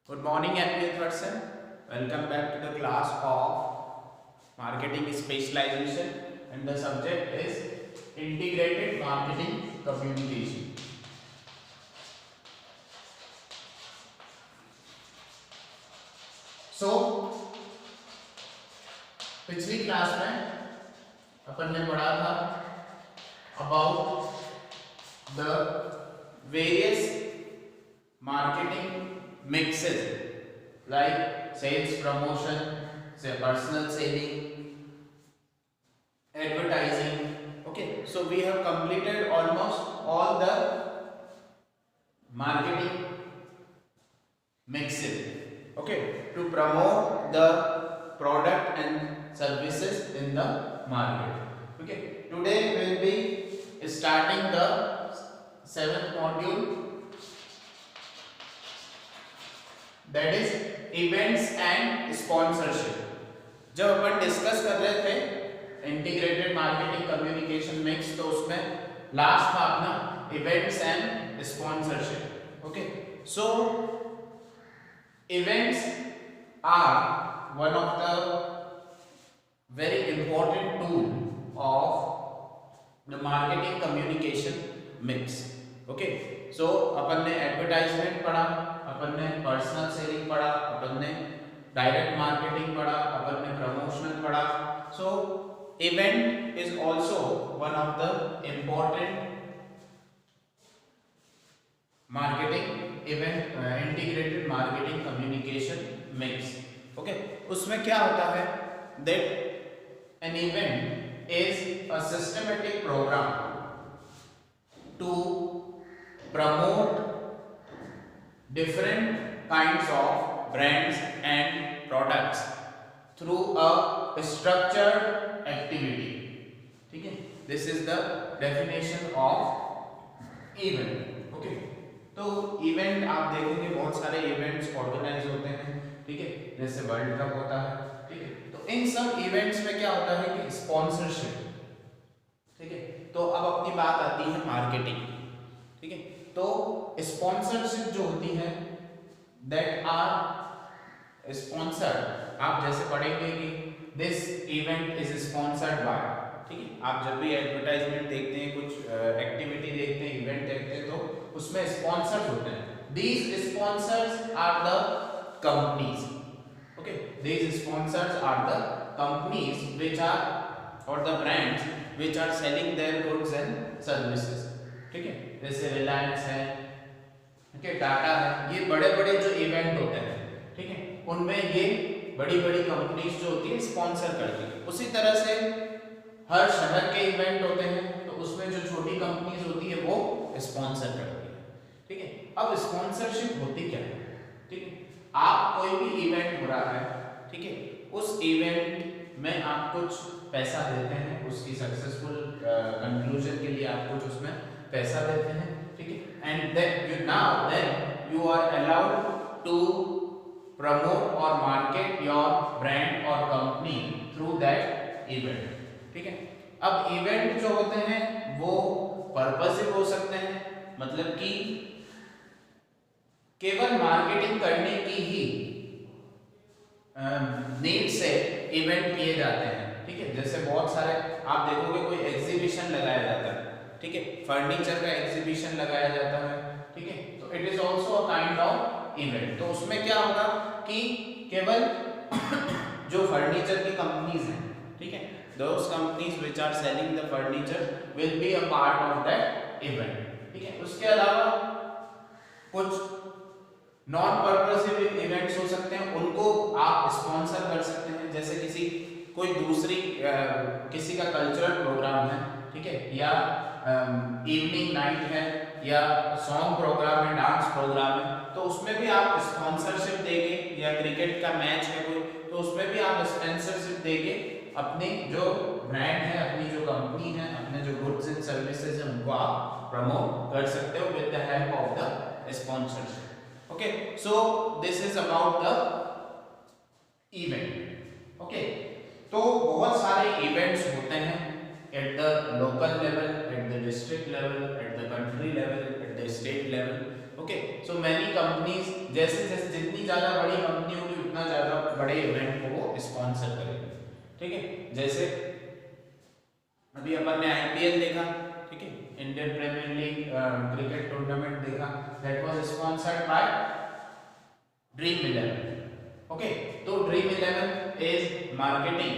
Good morning, every person. Welcome back to the class of marketing specialization, and the subject is integrated marketing communication. So, पिछली class में अपन ने पढ़ा था about the various marketing mixes like sales promotion, say personal selling, advertising. Okay, so we have completed almost all the marketing mixes, okay, to promote the product and services in the market. Okay, today we will be starting the 7th module, that is events and sponsorship. जब अपन discuss कर रहे थे integrated marketing communication mix, तो उसमें last था अपना events and sponsorship. Okay, so events are one of the very important tool of the marketing communication mix. Okay, so अपन ने एडवर्टाइजमेंट पढ़ा, अपन ने पर्सनल सेलिंग पढ़ा, अपन ने डायरेक्ट मार्केटिंग पढ़ा, अपन ने प्रमोशनल पढ़ा. So event is also one of the important marketing event integrated marketing communication mix. Okay, उसमें क्या होता है that an event is a systematic programme to promote different kinds of brands and products through a structured activity. ठीक है, this is the definition of event. okay, तो event आप देखेंगे बहुत सारे events organize होते हैं, ठीक है, जैसे वर्ल्ड कप होता है, ठीक है. तो इन सब events में क्या होता है कि स्पॉन्सरशिप. ठीक है, तो अब अपनी बात आती है मार्केटिंग. ठीक है, तो स्पॉन्सरशिप जो होती है दैट आर स्पॉन्सर्ड. आप जैसे पढ़ेंगे कि this event is sponsored by. ठीक है, आप जब भी एडवर्टाइजमेंट देखते हैं, कुछ एक्टिविटी देखते हैं, इवेंट देखते हैं, तो उसमें स्पॉन्सर्स होते हैं. These sponsors are the companies. Okay, these sponsors are the companies which are और the brands which are selling their goods and services. ठीक है, जैसे रिलायंस है, ठीक है, टाटा है, ये बड़े बड़े जो इवेंट होते हैं, ठीक है, उनमें ये बड़ी बड़ी कंपनीज जो होती है स्पॉन्सर करती है. उसी तरह से हर शहर के इवेंट होते हैं, तो उसमें जो छोटी कंपनीज होती है वो स्पॉन्सर करती है. ठीक है, अब स्पॉन्सरशिप होती क्या है. ठीक है, आप कोई भी इवेंट हो रहा है, ठीक है, उस इवेंट में आप कुछ पैसा देते हैं, उसकी सक्सेसफुल कंक्लूजन के लिए आप कुछ उसमें पैसा देते हैं. ठीक है, and then you are allowed to promote और मार्केट योर ब्रांड और कंपनी थ्रू दैट इवेंट. ठीक है, अब इवेंट जो होते हैं वो पर्पसिव हो सकते हैं, मतलब कि केवल मार्केटिंग करने की ही नीड से इवेंट किए जाते हैं. ठीक है, जैसे बहुत सारे आप देखोगे कोई एग्जीबिशन लगाया जाता है, ठीक है, फर्नीचर का एग्जीबिशन लगाया जाता है. ठीक है, तो it is also a kind of event. तो उसमें क्या होगा कि केवल जो फर्नीचर की कंपनीज हैं, ठीक है, those companies which are selling the furniture will be a part of that event. ठीक है, उसके अलावा कुछ नॉन पर्पसिव इवेंट्स हो सकते हैं, उनको आप स्पॉन्सर कर सकते हैं. जैसे कोई दूसरी किसी का कल्चरल प्रोग्राम है, ठीक है, या इवनिंग नाइट है, या सॉन्ग प्रोग्राम है, डांस प्रोग्राम है, तो उसमें भी आप स्पॉन्सरशिप देंगे. या क्रिकेट का मैच है कोई, तो उसमें भी आप स्पॉन्सरशिप देंगे. अपनी जो ब्रांड है, अपनी जो कंपनी है, अपने जो गुड्स एंड सर्विसेज है, उनको आप प्रमोट कर सकते हो with the help of the sponsorship. Okay, so this is about the event. Okay, तो बहुत सारे इवेंट्स होते हैं at the local level, at the district level, at the country level, at the state level. Okay, so many companies, जैसे जैसे जितनी ज्यादा बड़ी कंपनी होगी उतना ज्यादा बड़े इवेंट को वो स्पॉन्सर करेगी, ठीक है। जैसे अभी अपन ने आईपीएल देखा, ठीक है, Indian Premier League cricket tournament देखा, that was sponsored by Dream 11, okay. तो Dream 11 is marketing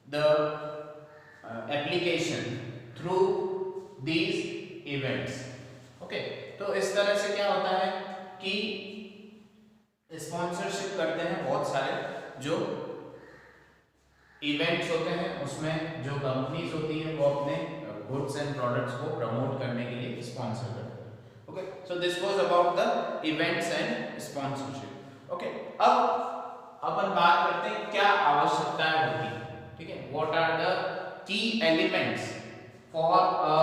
the application through these events, okay. तो इस तरह से क्या होता है कि स्पॉन्सरशिप करते हैं बहुत सारे जो इवेंट्स होते हैं, उसमें जो कंपनीज होती है वो अपने गुड्स एंड प्रोडक्ट्स को प्रमोट करने के लिए स्पॉन्सर करते हैं, okay. So this was about the events and sponsorship, okay. अब अपन बात करते हैं क्या आवश्यकताएं होती है, ठीक है। What are the key elements for a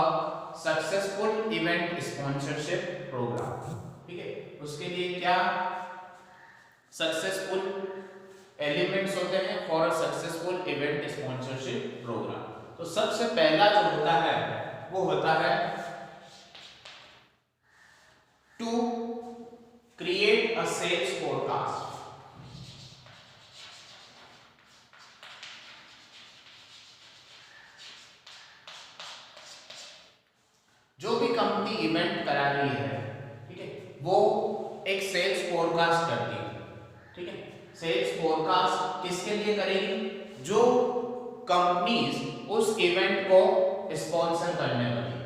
successful event sponsorship programme, ठीक है। उसके लिए क्या सक्सेसफुल एलिमेंट्स होते हैं for a successful event sponsorship programme. तो सबसे पहला जो होता है वो होता है to create a sales forecast. जो भी कंपनी इवेंट करा रही है, ठीक है, वो एक सेल्स फोरकास्ट करती है, ठीक है। सेल्स फोरकास्ट किसके लिए करेगी? जो कंपनीज उस इवेंट को स्पॉन्सर करने वाली है,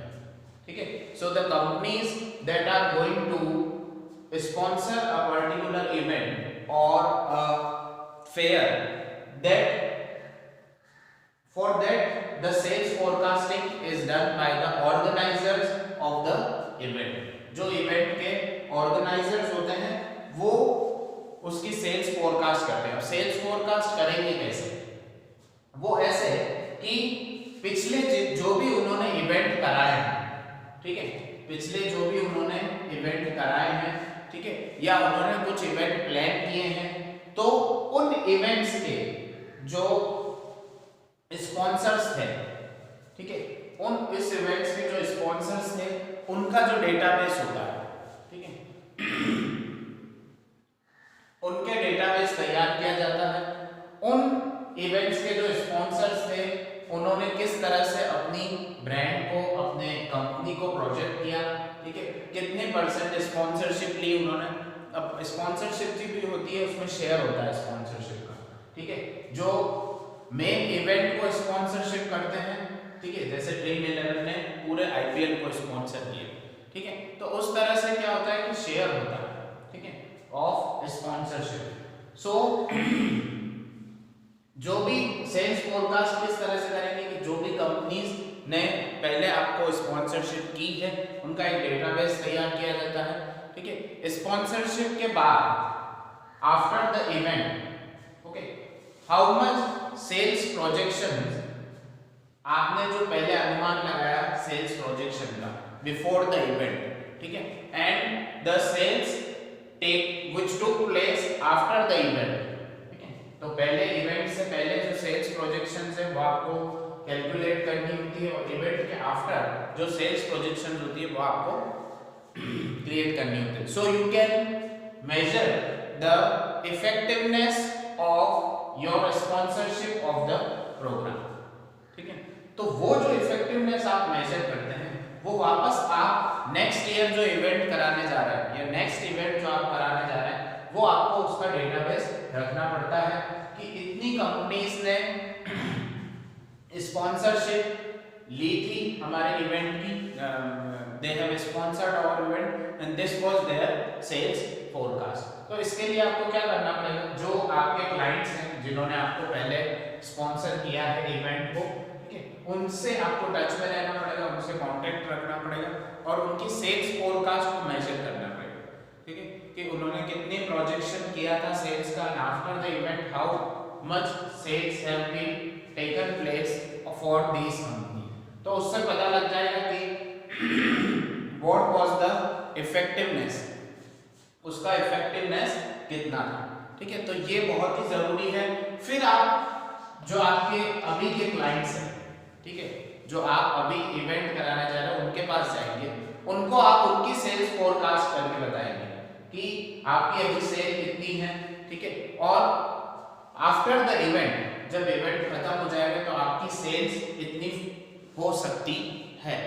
ठीक है। So the companies that are going to sponsor a particular event और a fair, that for that the sales forecasting is done by the organizers of the event। जो इवेंट के ऑर्गेनाइजर्स होते हैं वो उसकी सेल्स फोरकास्ट करते हैं। अब सेल्स फोरकास्ट करेंगे कैसे? वो ऐसे कि पिछले जो भी उन्होंने इवेंट कराए हैं, ठीक है, पिछले जो भी उन्होंने इवेंट कराए हैं, ठीक है, या उन्होंने कुछ इवेंट प्लान किए हैं, तो उन इवेंट्स के जो स्पॉन्सर्स थे, ठीक है, उन इस इवेंट्स के जो स्पॉन्सर्स थे उनका जो डेटाबेस होता है, ठीक है, उनके डेटाबेस तैयार किया जाता है। उन इवेंट्स के जो स्पॉन्सर्स थे उन्होंने किस तरह से अपनी ब्रांड को, अपने कंपनी को प्रोजेक्ट किया, ठीक है, कितने परसेंट स्पॉन्सरशिप ली उन्होंने। अब स्पॉन्सरशिप भी होती है, उसमें शेयर होता है स्पॉन्सरशिप का, ठीक है। जो मेन इवेंट को स्पॉन्सरशिप करते हैं, ठीक है, जैसे ड्रीम 11 ने पूरे आईपीएल को स्पॉन्सर किया, ठीक है, तो उस तरह से क्या होता है कि शेयर होता है, ठीक है, ऑफ स्पॉन्सरशिप। सो जो भी सेल्स फोरकास्ट किस तरह से करेंगे कि जो भी कंपनीज ने पहले आपको स्पॉन्सरशिप की है उनका एक डेटाबेस तैयार किया जाता है, ठीक है। स्पॉन्सरशिप के बाद after the event, okay, how much sales projection, आपने जो पहले अनुमान लगाया सेल्स प्रोजेक्शन का बिफोर द इवेंट, ठीक है, and the sales take which took place after the event, ठीक है। तो पहले इवेंट से पहले जो सेल्स प्रोजेक्शन है वो आपको कैलकुलेट करनी होती है, और इवेंट के आफ्टर जो सेल्स प्रोजेक्शन होती है वो आपको क्रिएट करनी होती है। So you can measure the effectiveness of your sponsorship of the programme, ठीक है। तो वो जो इफेक्टिवनेस आप मेजर करते हैं वो वापस आप नेक्स्ट ईयर जो इवेंट कराने जा रहे हैं या नेक्स्ट इवेंट जो आप कराने जा रहे हैं वो आपको उसका डेटाबेस रखना पड़ता है कि इतनी कंपनीज ने स्पॉन्सरशिप ली थी हमारे इवेंट की, they have sponsored our event and this was their sales forecast. तो इसके लिए आपको क्या करना पड़ेगा, जो आपके क्लाइंट्स हैं जिन्होंने आपको पहले स्पॉन्सर किया है इवेंट को, ठीक है, उनसे आपको टच में रहना पड़ेगा, उनसे कांटेक्ट रखना पड़ेगा और उनकी सेल्स फोरकास्ट को मेजर करना पड़ेगा, ठीक है, कि उन्होंने कितनी प्रोजेक्शन किया था सेल्स का, after the event how much sales have been taken place for this company. तो उससे पता लग जाएगा कि व्हाट वाज द इफेक्टिवनेस, उसका इफेक्टिवनेस कितना था, ठीक है। तो ये बहुत ही जरूरी है। फिर आप जो आपके अभी के क्लाइंट्स हैं, ठीक है, जो आप अभी इवेंट कराने जा रहे हैं उनके पास जाएंगे, उनको आप उनकी सेल्स फोरकास्ट करके कि आपकी अभी सेल कितनी है, ठीक है। और आफ्टर द इवेंट, जब इवेंट खत्म हो जाएगा तो आपकी सेल्स इतनी हो सकती है,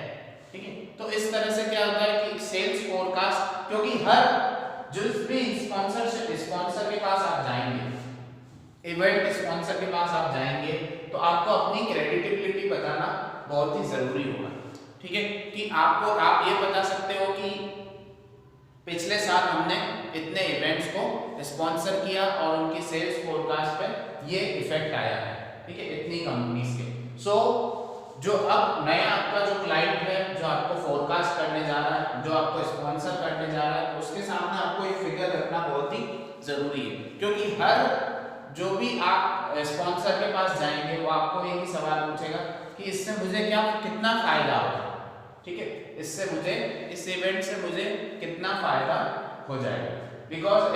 ठीक है। तो इस तरह से क्या होता है कि सेल्स फोरकास्ट, क्योंकि हर जिस भी स्पॉन्सर के पास आप जाएंगे, इवेंट स्पॉन्सर के पास आप जाएंगे, तो आपको अपनी क्रेडिटेबिलिटी बताना बहुत ही जरूरी होगा, ठीक है। कि आप ये बता सकते हो कि पिछले साल हमने इतने इवेंट्स को स्पॉन्सर किया और उनकी सेल्स फोरकास्ट पे ये इफेक्ट आया है, ठीक है, इतनी कंपनीज के। सो जो अब नया आपका जो क्लाइंट है, जो आपको फोरकास्ट करने जा रहा है, जो आपको स्पॉन्सर करने जा रहा है, उसके सामने आपको एक फिगर रखना बहुत ही जरूरी है, क्योंकि हर जो भी आप स्पॉन्सर के पास जाएंगे वो आपको एक ही सवाल पूछेगा कि इससे मुझे कितना फायदा होगा, ठीक है, इससे मुझे, इस इवेंट से मुझे कितना फायदा हो जाएगा। Because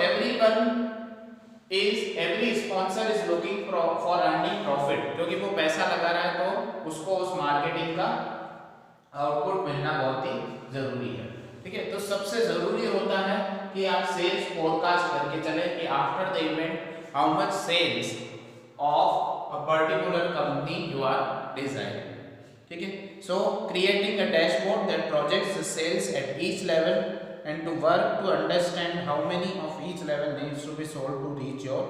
every sponsor is looking for earning profit, क्योंकि वो पैसा लगा रहा है तो उसको उस मार्केटिंग का आउटपुट मिलना बहुत ही जरूरी है, ठीक है। तो सबसे जरूरी होता है कि आप सेल्स फोरकास्ट करके चले कि after the event how much sales of a particular company you are designing, ठीक है। So creating a dashboard that projects the sales at each level and to work to understand how many of each level needs to be sold to reach your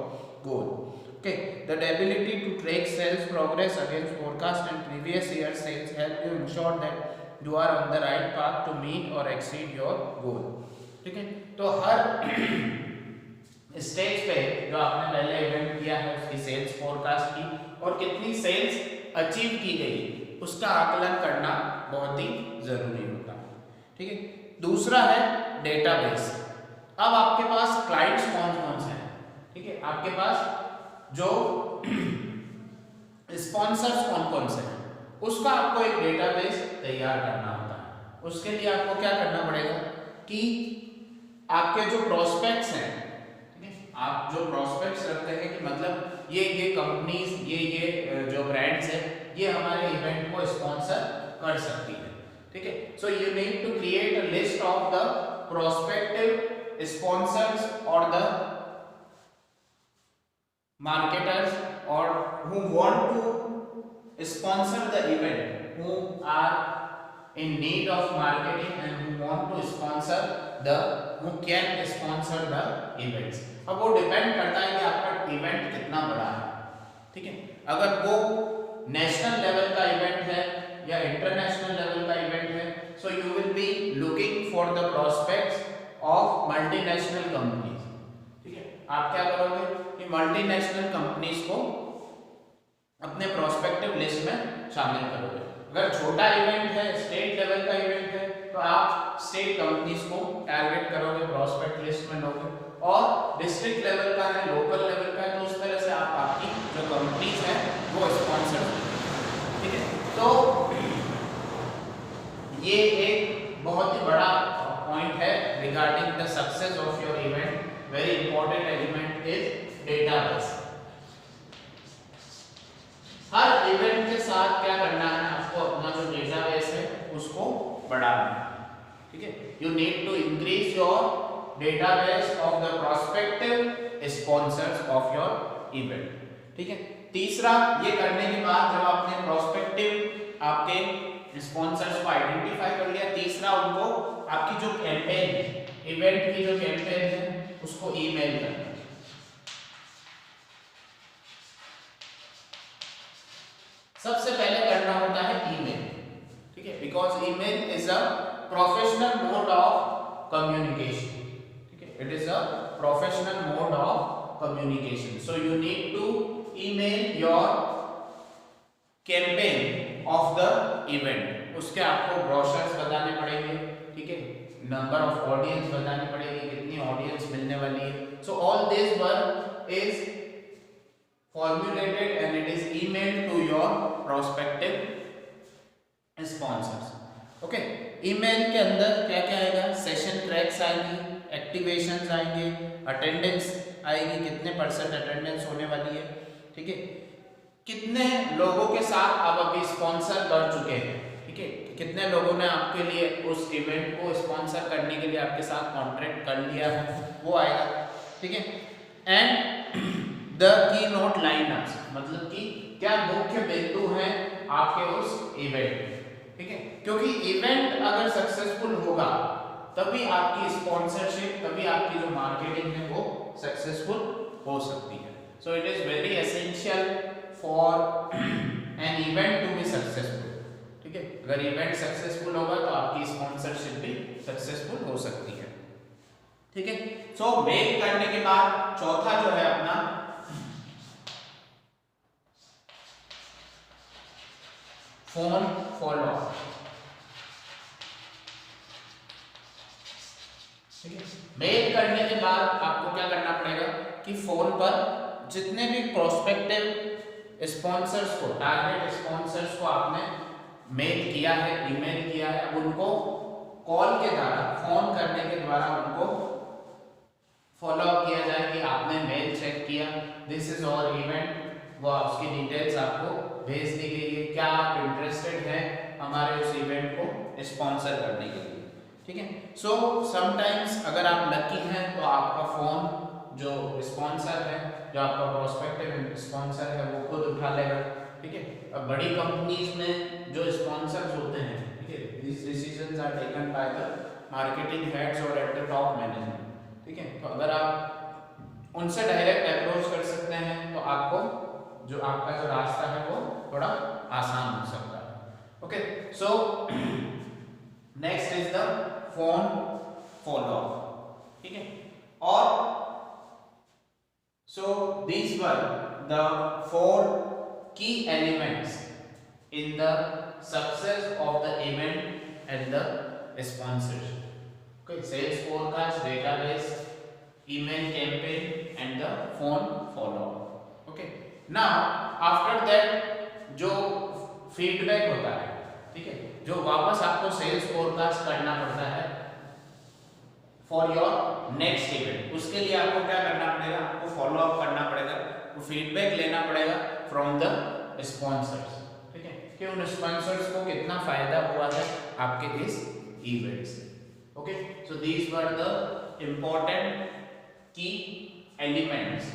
goal. Okay, the ability to track sales progress against forecast and previous year sales help you ensure that you are on the right path to meet or exceed your goal. ठीक है, तो हर stage पे जो आपने पहले event किया है उसकी सेल्स फोरकास्ट की और कितनी सेल्स अचीव की गई उसका आकलन करना बहुत ही जरूरी होता है, ठीक है। दूसरा है डेटाबेस। अब आपके पास क्लाइंट्स कौन कौन से हैं, ठीक है, आपके पास जो स्पॉन्सर्स कौन कौन से हैं, उसका आपको एक डेटाबेस तैयार करना होता है। उसके लिए आपको क्या करना पड़ेगा कि आपके जो प्रोस्पेक्ट्स हैं, ठीक है, आप जो प्रोस्पेक्ट्स रखते हैं कि मतलब ये कंपनीज, ये जो ब्रांड्स हैं, ये हमारे इवेंट को स्पॉन्सर कर सकती है, ठीक है। So you need to create a list of the prospective sponsors और द मार्केटर्स और who want to sponsor the event, who are in need of marketing and who want to sponsor who can sponsor the events। अब वो depend करता है कि आपका event कितना बड़ा है, ठीक है। अगर वो नेशनल लेवल का इवेंट है या इंटरनेशनल लेवल का इवेंट है, so you will be looking for the prospects of multinational companies, ठीक है। आप क्या करोगे कि मल्टीनेशनल कंपनीज को अपने प्रोस्पेक्टिव लिस्ट में शामिल करोगे। अगर छोटा इवेंट है, स्टेट लेवल का इवेंट है, तो आप स्टेट कंपनीज को टारगेट करोगे, प्रोस्पेक्ट लिस्ट में लोगे। और डिस्ट्रिक्ट लेवल का है, लोकल लेवल का है, तो उस तरह से आप आपकी जो कंपनीज है वो स्पॉन्सर, ठीक है। तो ये एक बहुत ही बड़ा पॉइंट है regarding the success of your event. Very important element is database. Her event के साथ क्या करना है, आपको अपना जो डेटाबेस है उसको बढ़ाना है, ठीक है। You need to increase your database of the prospective sponsors of your event, ठीक है। तीसरा, ये करने के बाद जब आपने प्रोस्पेक्टिव आपके स्पॉन्सर्स को आइडेंटिफाई कर लिया, तीसरा उनको आपकी जो कैंपेन है, इवेंट की जो कैंपेन है उसको ईमेल करना। सबसे पहले करना होता है ईमेल, ठीक है, because email is a professional mode of communication, ठीक है, it is a professional mode of communication. So you need to email your campaign of the event. उसके आपको ब्रोशर्स बताने पड़ेंगे, ठीक है, नंबर ऑफ ऑडियंस बतानी पड़ेगी, कितनी ऑडियंस मिलने वाली है। So all this work is formulated and it is emailed to your prospective sponsors, okay। Email के अंदर क्या क्या आएगा, सेशन ट्रैक्स आएंगी, एक्टिवेशंस आएंगे, अटेंडेंस आएगी, कितने % अटेंडेंस होने वाली है, ठीक है, कितने लोगों के साथ आप अभी स्पॉन्सर कर चुके हैं, ठीक है, कितने लोगों ने आपके लिए उस इवेंट को स्पॉन्सर करने के लिए आपके साथ कॉन्ट्रैक्ट कर लिया है, वो आएगा। ठीक है, and the key note liners, मतलब कि क्या मुख्य बिंदु हैं आपके उस इवेंट में। ठीक है, क्योंकि इवेंट अगर सक्सेसफुल होगा तभी आपकी स्पॉन्सरशिप, तभी आपकी जो मार्केटिंग है वो सक्सेसफुल हो सकती है। So it is very essential for an event to be successful. ठीक है, अगर इवेंट सक्सेसफुल होगा तो आपकी स्पॉन्सरशिप भी सक्सेसफुल हो सकती है। ठीक है, सो मेल करने के बाद चौथा जो है अपना फोन फॉलो अप। ठीक है, मेल करने के बाद आपको क्या करना पड़ेगा कि फोन पर जितने भी प्रोस्पेक्टिव स्पॉन्सर्स को, टारगेट स्पॉन्सर्स को आपने मेल किया है, ईमेल किया है, उनको कॉल के द्वारा, फोन करने के द्वारा उनको फॉलो अप किया जाए कि आपने मेल चेक किया, दिस इज आवर इवेंट, वो उसकी डिटेल्स आपको भेज दी गई है, क्या आप इंटरेस्टेड हैं हमारे उस इवेंट को स्पॉन्सर करने के लिए। ठीक है, सो समटाइम्स अगर आप लकी हैं तो आपका फोन जो स्पॉन्सर है, जो आपका प्रोस्पेक्टिव स्पॉन्सर है, वो खुद उठा लेगा। ठीक है, अब बड़ी कंपनीज में जो स्पॉन्सर्स होते हैं, ठीक है, this decisions are taken by the marketing heads और एट द टॉप मैनेजमेंट। ठीक है, तो अगर आप उनसे डायरेक्ट अप्रोच कर सकते हैं तो आपको जो आपका जो रास्ता है वो थोड़ा आसान हो सकता है। Okay, so next is the phone follow up. ठीक है, और so these were the 4 key elements in the success of the event and the sponsorship. Okay, sales forecast, database, email campaign and the phone follow up. Okay, now after that जो feedback होता है, ठीक है, जो वापस आपको sales forecast करना पड़ता है फॉर योर नेक्स्ट इवेंट, उसके लिए आपको क्या करना पड़ेगा, आपको फॉलो अप करना पड़ेगा, वो फीडबैक लेना पड़ेगा फ्रॉम द स्पॉन्सर्स। ठीक है, कि उन स्पॉन्सर्स को कितना फायदा हुआ है आपके इस इवेंट से। Okay, so these were the important key elements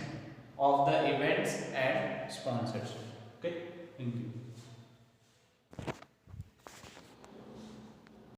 of the events and sponsorship. Okay, thank you.